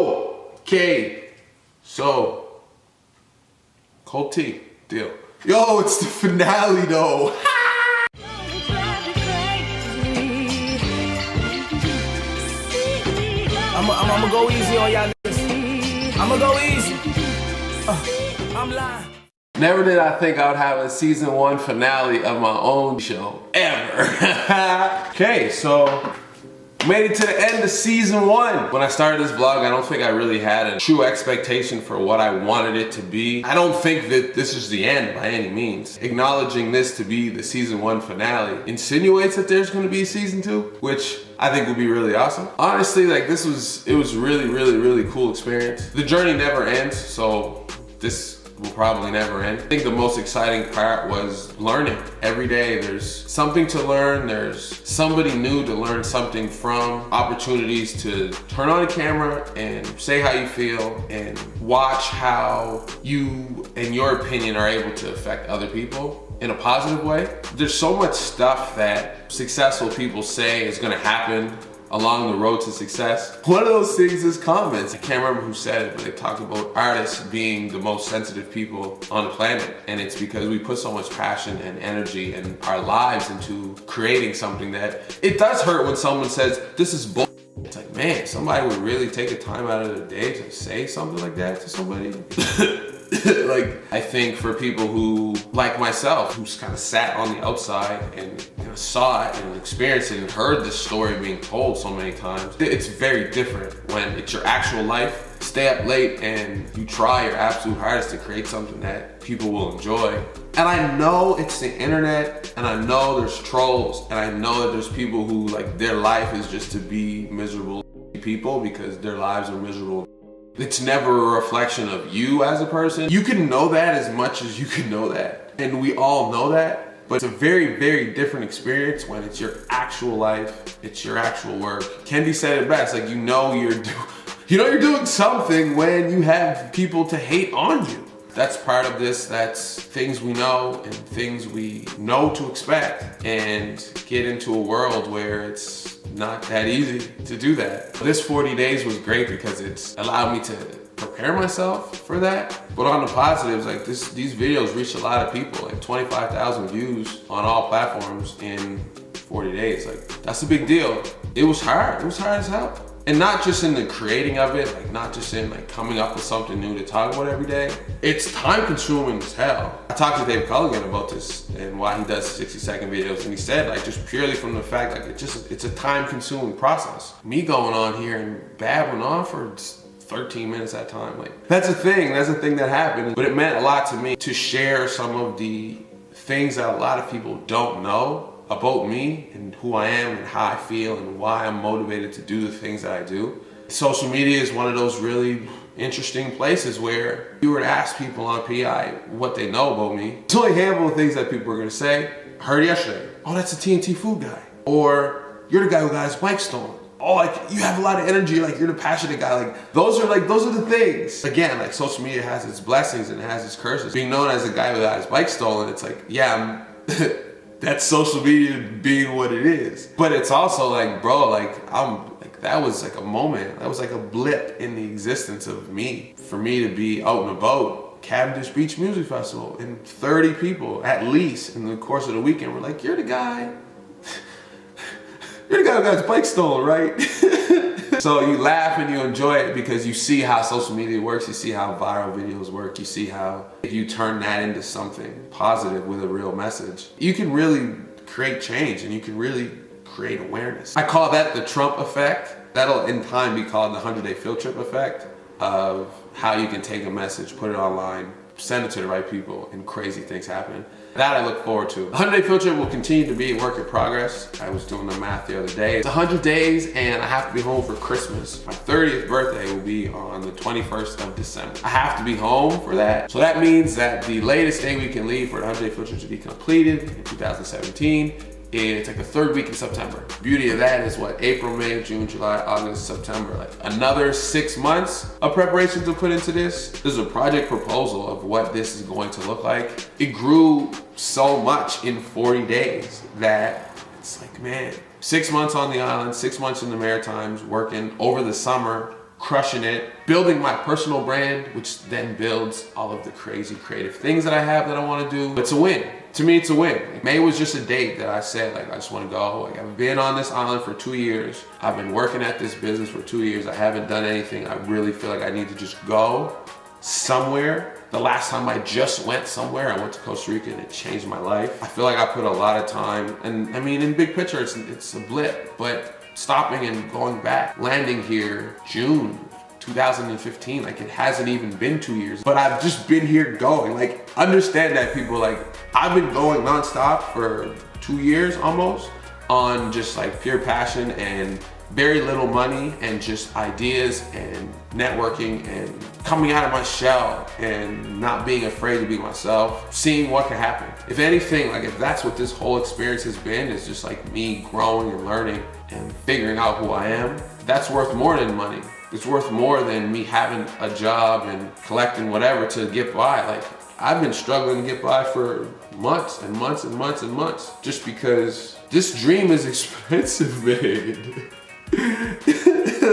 Okay, so cold tea, deal. Yo, it's the finale though. I'ma go easy on y'all niggas. I'ma go easy. I'm lying. Never did I think I would have a season 1 finale of my own show, ever. Okay, so made it to the end of season 1. When I started this vlog, I don't think I really had a true expectation for what I wanted it to be. I don't think that this is the end by any means. Acknowledging this to be the season 1 finale insinuates that there's gonna be season 2, which I think would be really awesome. Honestly, like it was really cool experience. The journey never ends, so this will probably never end. I think the most exciting part was learning. Every day there's something to learn, there's somebody new to learn something from, opportunities to turn on a camera and say how you feel and watch how you and your opinion are able to affect other people in a positive way. There's so much stuff that successful people say is gonna happen along the road to success. One of those things is comments. I can't remember who said it, but they talked about artists being the most sensitive people on the planet. And it's because we put so much passion and energy and our lives into creating something that it does hurt when someone says, this is bull. It's like, man, somebody would really take a time out of their day to say something like that to somebody? Like, I think for people who, like myself, who's kind of sat on the outside and saw it and experienced it and heard this story being told so many times, it's very different when it's your actual life. Stay up late and you try your absolute hardest to create something that people will enjoy. And I know it's the internet, and I know there's trolls, and I know that there's people who, like, their life is just to be miserable people because their lives are miserable. It's never a reflection of you as a person. You can know that as much as you can know that. And we all know that, but it's a very different experience when it's your actual life, it's your actual work. Kendi said it best, like, you know you're doing something when you have people to hate on you. That's part of this, that's things we know and things we know to expect, and get into a world where it's not that easy to do that. This 40 days was great because it's allowed me to prepare myself for that. But on the positives, like these videos reached a lot of people, like 25,000 views on all platforms in 40 days. Like, that's a big deal. It was hard as hell. And not just in the creating of it, like not just in like coming up with something new to talk about every day. It's time consuming as hell. I talked to Dave Culligan about this and why he does 60-second videos, and he said, like, just purely from the fact, like, it's a time consuming process. Me going on here and babbling on for 13 minutes at a time, like, that's a thing that happened. But it meant a lot to me to share some of the things that a lot of people don't know about me and who I am and how I feel and why I'm motivated to do the things that I do. Social media is one of those really interesting places where you were to ask people on PI what they know about me. There's only a handful of things that people are gonna say. I heard yesterday, oh, that's a TNT food guy. Or, you're the guy who got his bike stolen. Oh, like, you have a lot of energy, like, you're the passionate guy. Like, those are the things. Again, like, social media has its blessings and it has its curses. Being known as a guy who got his bike stolen, it's like, yeah, that's social media being what it is. But it's also like, bro, like, that was like a moment. That was like a blip in the existence of me. For me to be out and about, Cavendish Beach Music Festival, and 30 people, at least, in the course of the weekend were like, you're the guy who got his bike stolen, right? So you laugh and you enjoy it because you see how social media works, you see how viral videos work, you see how if you turn that into something positive with a real message, you can really create change and you can really create awareness. I call that the Trump effect. That'll in time be called the 100-day field trip effect, of how you can take a message, put it online, send it to the right people, and crazy things happen. That I look forward to. The 100-day field trip will continue to be a work in progress. I was doing the math the other day. It's 100 days and I have to be home for Christmas. My 30th birthday will be on the 21st of December. I have to be home for that. So that means that the latest day we can leave for the 100-day field trip to be completed in 2017. It's like the 3rd week in September. Beauty of that is what? April, May, June, July, August, September. Like another 6 months of preparation to put into this. This is a project proposal of what this is going to look like. It grew so much in 40 days that it's like, man, 6 months on the island, 6 months in the Maritimes, working over the summer crushing it, building my personal brand, which then builds all of the crazy creative things that I have that I want to do. It's a win. To me, it's a win. Like, May was just a date that I said, like, I just want to go. Like, I've been on this island for 2 years. I've been working at this business for 2 years. I haven't done anything. I really feel like I need to just go somewhere. The last time I just went somewhere, I went to Costa Rica and it changed my life. I feel like I put a lot of time, and I mean, in big picture, it's a blip, but stopping and going back, landing here June 2015, like it hasn't even been 2 years, but I've just been here going. Like, understand that, people. Like, I've been going nonstop for 2 years almost on just like pure passion and very little money and just ideas and networking and coming out of my shell and not being afraid to be myself, seeing what can happen. If anything, like if that's what this whole experience has been, is just like me growing and learning and figuring out who I am, that's worth more than money. It's worth more than me having a job and collecting whatever to get by. Like, I've been struggling to get by for months and months and months and months just because this dream is expensive, man.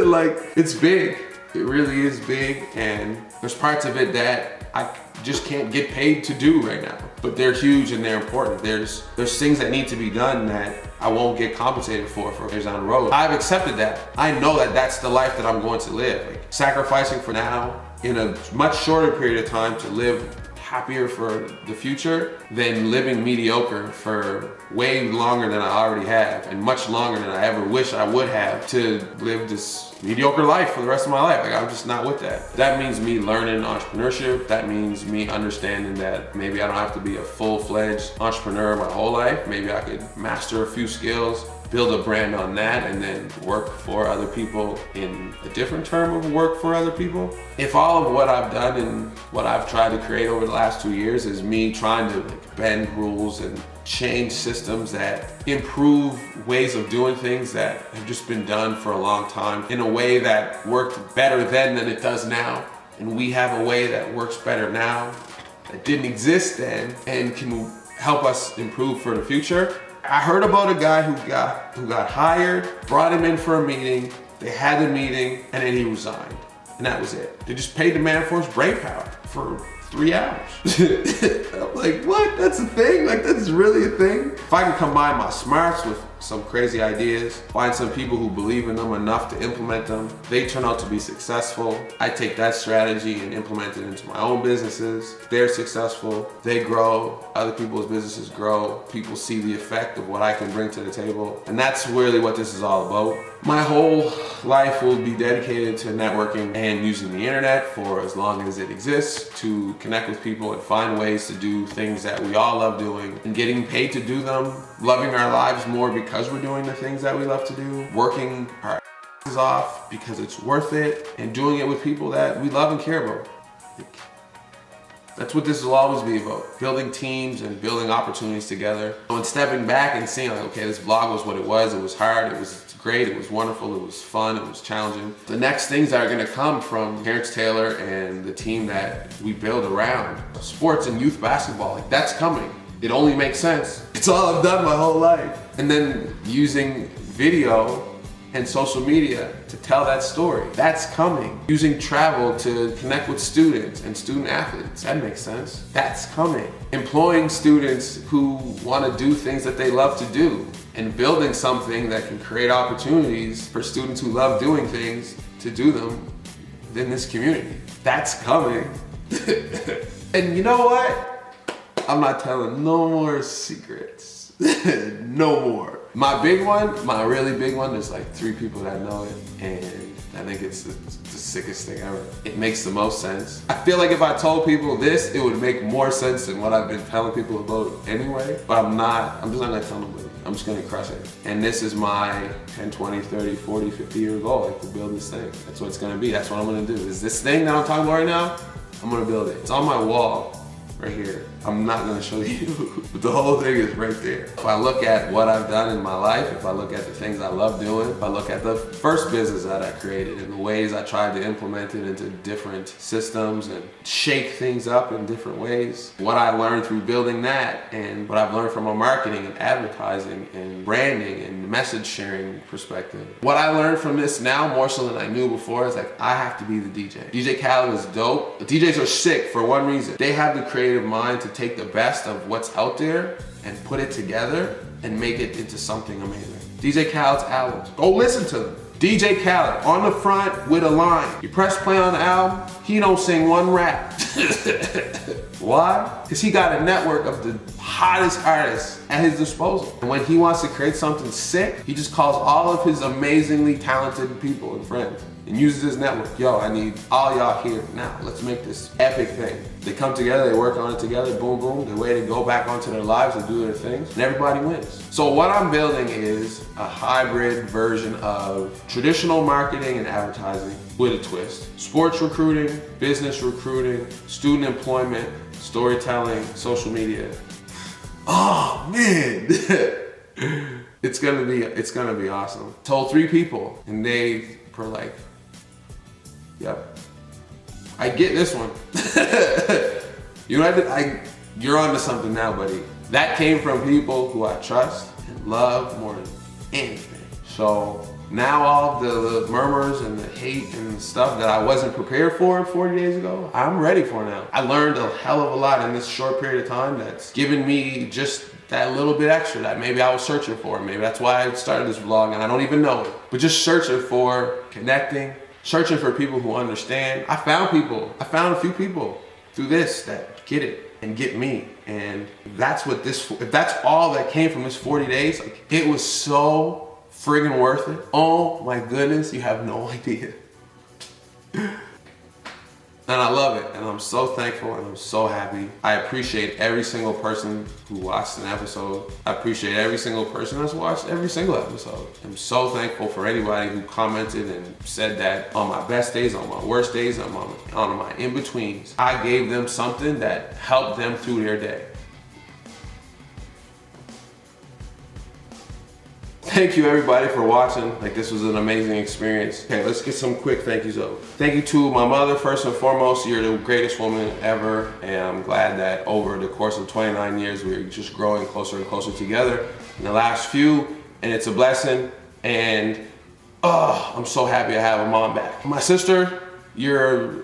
Like, it's big. It really is big, and there's parts of it that I just can't get paid to do right now. But they're huge and they're important. There's things that need to be done that I won't get compensated for years down the road. I've accepted that. I know that that's the life that I'm going to live. Like, sacrificing for now in a much shorter period of time to live happier for the future than living mediocre for way longer than I already have, and much longer than I ever wish I would have, to live this mediocre life for the rest of my life. Like, I'm just not with that. That means me learning entrepreneurship. That means me understanding that maybe I don't have to be a full-fledged entrepreneur my whole life. Maybe I could master a few skills, build a brand on that, and then work for other people in a different term of work for other people. If all of what I've done and what I've tried to create over the last 2 years is me trying to like bend rules and change systems that improve ways of doing things that have just been done for a long time in a way that worked better then than it does now, and we have a way that works better now that didn't exist then and can help us improve for the future. I heard about a guy who got hired, brought him in for a meeting, they had the meeting, and then he resigned. And that was it. They just paid the man for his brain power for 3 hours. I'm like, what? That's a thing? Like, that's really a thing? If I can combine my smarts with some crazy ideas, find some people who believe in them enough to implement them, they turn out to be successful. I take that strategy and implement it into my own businesses. They're successful, they grow, other people's businesses grow, people see the effect of what I can bring to the table. And that's really what this is all about. My whole life will be dedicated to networking and using the internet for as long as it exists to connect with people and find ways to do things that we all love doing and getting paid to do them, loving our lives more because we're doing the things that we love to do, working our asses off because it's worth it, and doing it with people that we love and care about. That's what this will always be about, building teams and building opportunities together. And stepping back and seeing like, okay, this vlog was what it was hard, it was great, it was wonderful, it was fun, it was challenging. The next things that are gonna come from Terrence Taylor and the team that we build around sports and youth basketball, like that's coming. It only makes sense. It's all I've done my whole life. And then using video and social media to tell that story. That's coming. Using travel to connect with students and student athletes. That makes sense. That's coming. Employing students who want to do things that they love to do and building something that can create opportunities for students who love doing things to do them in this community. That's coming. And you know what? I'm not telling no more secrets. No more. My big one, my really big one, there's like 3 people that know it, and I think it's the sickest thing ever. It makes the most sense. I feel like if I told people this, it would make more sense than what I've been telling people about anyway, but I'm just not gonna tell nobody. I'm just gonna crush it. And this is my 10, 20, 30, 40, 50 year goal, like to build this thing. That's what it's gonna be, that's what I'm gonna do. Is this thing that I'm talking about right now, I'm gonna build it. It's on my wall. right here. I'm not gonna show you, but the whole thing is right there. If I look at what I've done in my life, if I look at the things I love doing, if I look at the first business that I created and the ways I tried to implement it into different systems and shake things up in different ways, what I learned through building that and what I've learned from a marketing and advertising and branding and message sharing perspective. What I learned from this now more so than I knew before is like, I have to be the DJ. DJ Khaled is dope. The DJs are sick for one reason. They have the creative mind to take the best of what's out there and put it together and make it into something amazing. DJ Khaled's albums, go listen to them. DJ Khaled on the front with a line. You press play on the album, he don't sing one rap. Why? Because he got a network of the hottest artists at his disposal. And when he wants to create something sick, he just calls all of his amazingly talented people and friends and uses his network. Yo, I need all y'all here now. Let's make this epic thing. They come together, they work on it together, boom, boom. They wait to go back onto their lives and do their things, and everybody wins. So what I'm building is a hybrid version of traditional marketing and advertising with a twist. Sports recruiting, business recruiting, student employment, storytelling, social media. Oh man, it's gonna be awesome. Told 3 people, and they were like, "Yep, I get this one." You know, you're onto something now, buddy. That came from people who I trust and love more than anything. So now all the murmurs and the hate and the stuff that I wasn't prepared for 40 days ago, I'm ready for now. I learned a hell of a lot in this short period of time that's given me just that little bit extra that maybe I was searching for. Maybe that's why I started this vlog and I don't even know it. But just searching for connecting, searching for people who understand. I found a few people through this that get it and get me. And that's what if that's all that came from this 40 days, like, it was so friggin' worth it. Oh my goodness, you have no idea. And I love it, and I'm so thankful, and I'm so happy. I appreciate every single person who watched an episode. I appreciate every single person that's watched every single episode. I'm so thankful for anybody who commented and said that on my best days, on my worst days, on my in-betweens, I gave them something that helped them through their day. Thank you everybody for watching. Like, this was an amazing experience. Okay, let's get some quick thank yous over. Thank you to my mother, first and foremost. You're the greatest woman ever. And I'm glad that over the course of 29 years, we're just growing closer and closer together in the last few. And it's a blessing. And I'm so happy I have a mom back. My sister, you're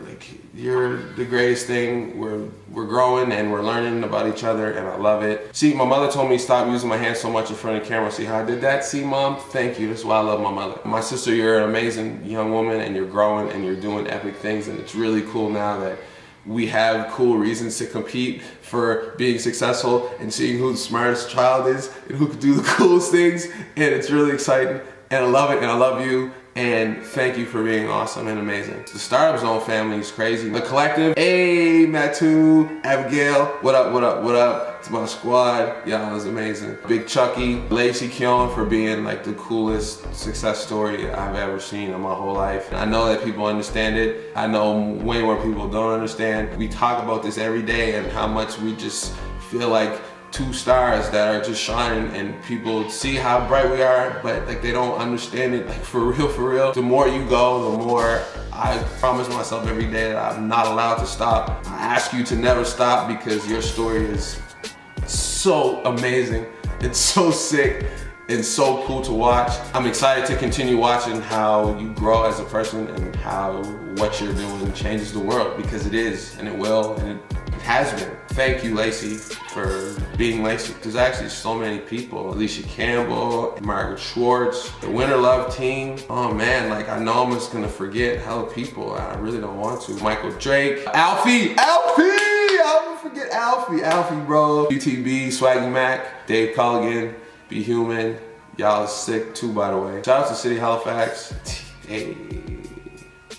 the greatest thing. We're growing and we're learning about each other, and I love it. See, my mother told me stop using my hands so much in front of the camera. See how I did that? See, Mom? Thank you. That's why I love my mother. My sister, you're an amazing young woman, and you're growing and you're doing epic things, and it's really cool now that we have cool reasons to compete for being successful and seeing who the smartest child is and who can do the coolest things, and it's really exciting, and I love it, and I love you. And thank you for being awesome and amazing. The Startup Zone family is crazy. The collective, hey, Matu, Abigail, what up, what up, what up? It's my squad, y'all is amazing. Big Chucky, Lacey Kyon for being like the coolest success story I've ever seen in my whole life. I know that people understand it. I know way more people don't understand. We talk about this every day and how much we just feel like 2 stars that are just shining, and people see how bright we are, but like they don't understand it, like for real. The more you go, the more I promise myself every day that I'm not allowed to stop. I ask you to never stop because your story is so amazing. It's so sick. It's so cool to watch. I'm excited to continue watching how you grow as a person and how what you're doing changes the world, because it is, and it will, and it has been. Thank you, Lacey, for being Lacey. There's actually so many people. Alicia Campbell, Margaret Schwartz, the Winter Love team. Oh man, like I know I'm just gonna forget hella people. I really don't want to. Michael Drake, Alfie! I won't forget Alfie, bro. UTB, Swaggy Mac, Dave Culligan, Be Human. Y'all is sick too, by the way. Shout out to City Halifax. Hey.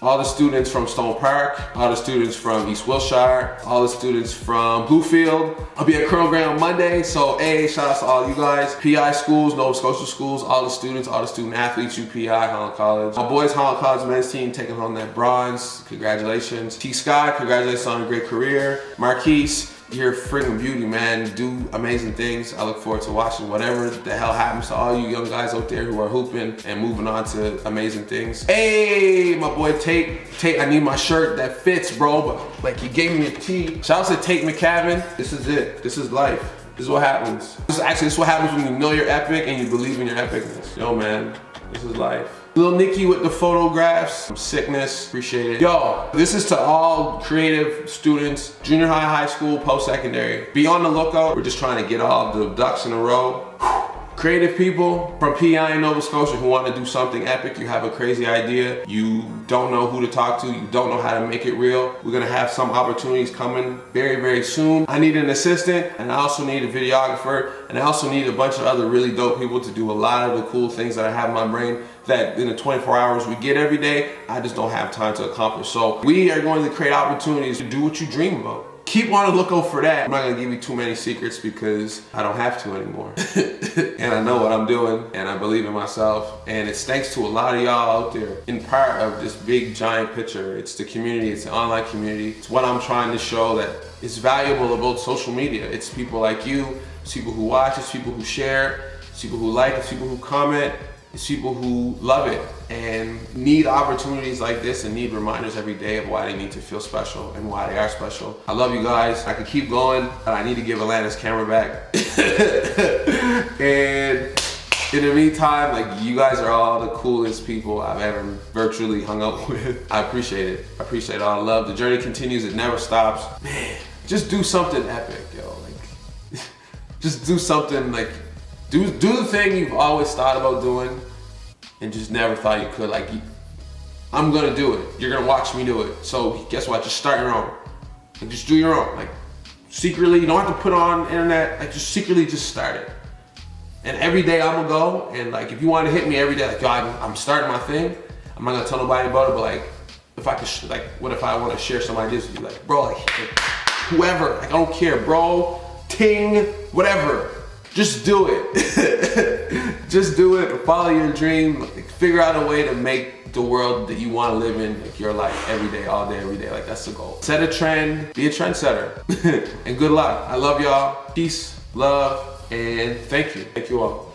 All the students from Stone Park, all the students from East Wilshire, all the students from Bluefield. I'll be at Colonel Grant on Monday, so hey, shout out to all you guys. PI schools, Nova Scotia schools, all the students, all the student athletes, UPI, Holland College. My boys, Holland College men's team, taking home that bronze. Congratulations. T. Scott, congratulations on a great career. Marquise, you're a friggin' beauty, man. Do amazing things. I look forward to watching whatever the hell happens to all you young guys out there who are hooping and moving on to amazing things. Hey, my boy Tate. Tate, I need my shirt that fits, bro, but like, he gave me a tee. Shout out to Tate McCavin. This is it. This is life. This is what happens. This is what happens when you know you're epic and you believe in your epicness. Yo, man, this is life. Little Nikki with the photographs, sickness, appreciate it. Yo, this is to all creative students, junior high, high school, post-secondary. Be on the lookout. We're just trying to get all the ducks in a row. Creative people from PI in Nova Scotia who want to do something epic. You have a crazy idea. You don't know who to talk to. You don't know how to make it real. We're gonna have some opportunities coming very, very soon. I need an assistant, and I also need a videographer, and I also need a bunch of other really dope people to do a lot of the cool things that I have in my brain that in the 24 hours we get every day, I just don't have time to accomplish. So we are going to create opportunities to do what you dream about. Keep on the lookout for that. I'm not gonna give you too many secrets because I don't have to anymore. And I know what I'm doing, and I believe in myself. And it's thanks to a lot of y'all out there in part of this big giant picture. It's the community, it's the online community. It's what I'm trying to show that is valuable about social media. It's people like you, it's people who watch, it's people who share, it's people who like, it's people who comment, it's people who love it and need opportunities like this and need reminders every day of why they need to feel special and why they are special. I love you guys. I could keep going, but I need to give Atlanta's camera back. And in the meantime, like, you guys are all the coolest people I've ever virtually hung out with. I appreciate it. I appreciate all the love. The journey continues, it never stops. Man, just do something epic, yo. Like, just do something like, do the thing you've always thought about doing and just never thought you could. Like, I'm gonna do it. You're gonna watch me do it. So guess what? Just start your own. Like, just do your own. Like, secretly, you don't have to put on internet. Like, just secretly just start it. And every day I'm gonna go, and like, if you want to hit me every day, like, yo, I'm starting my thing. I'm not gonna tell nobody about it, but like, if I could, like, what if I want to share some ideas with you? Like, bro, like whoever, like, I don't care, bro, ting, whatever. Just do it. Just do it. Follow your dream. Like, figure out a way to make the world that you want to live in, like, your life every day, all day, every day. Like, that's the goal. Set a trend. Be a trendsetter. And good luck. I love y'all. Peace, love, and thank you. Thank you all.